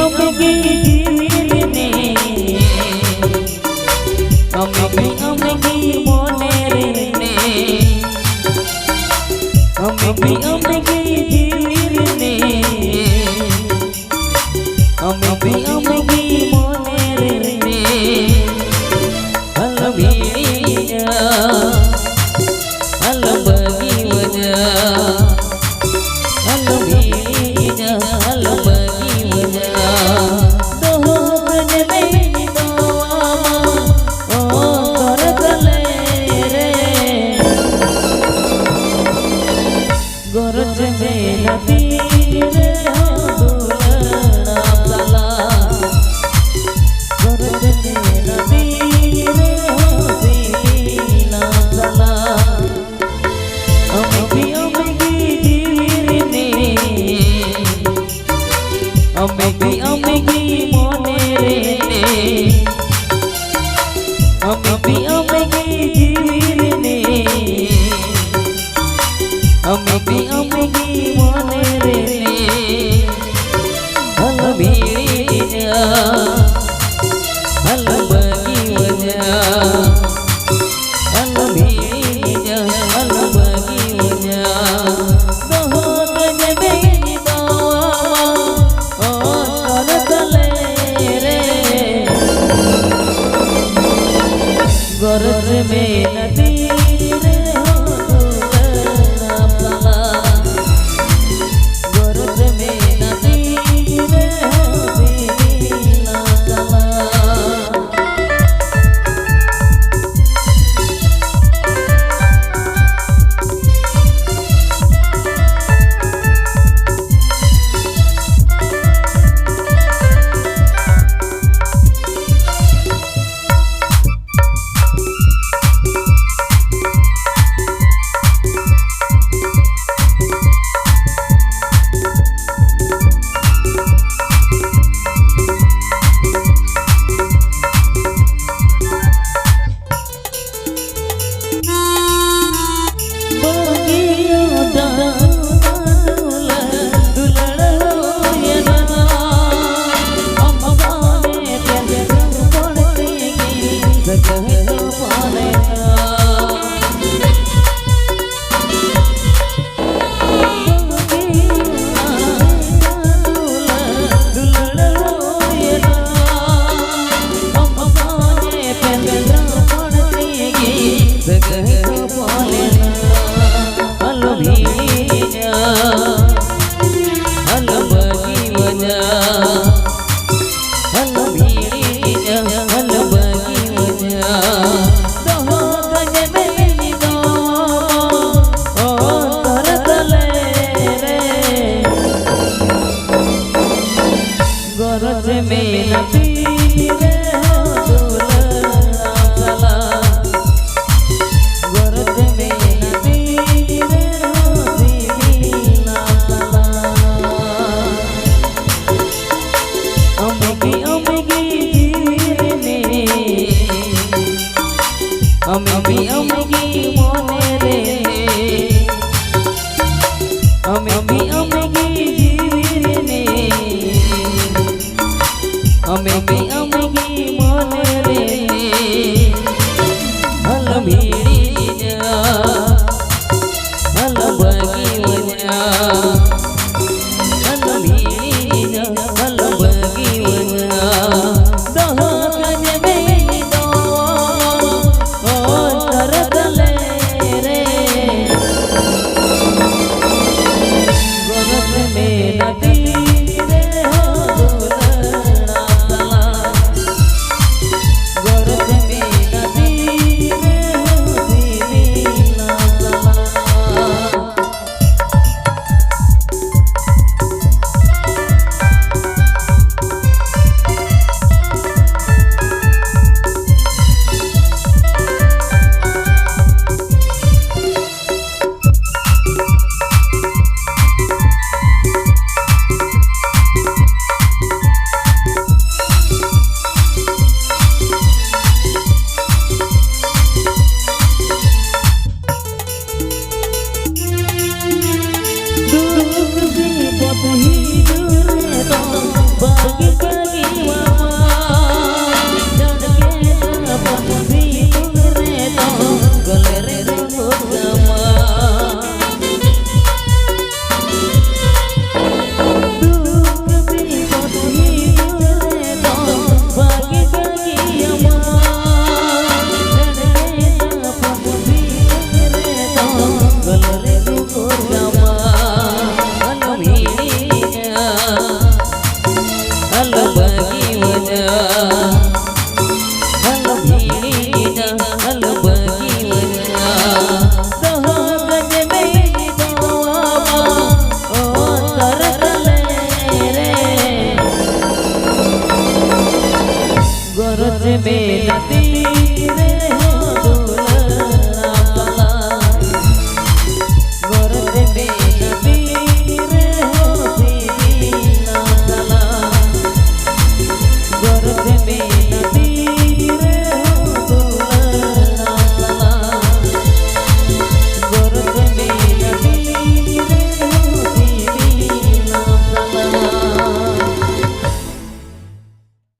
अमगी जीवने अमगी मोने रे अमगी जीवने अमगी मोने रे अलबीया अलबगी वजा अलबीया अलबगी वजा दोहन में दोआ ओ कर गले रे गरज में नदी रे दुलना सला गरज में नदी रे सीना सला अमगी मोने रे अमगी जीवने अमगी मोने रे अलबीया अलबगी वजा अलबीया अलबगी वजा गरज में नदी रे हो दुलना सला गरज में नदी रे हो सीना सला गरज में नदी रे हो दुलना सला गरज में नदी रे हो सीना सला अमगी जीवने अमगी मोने रे अमगी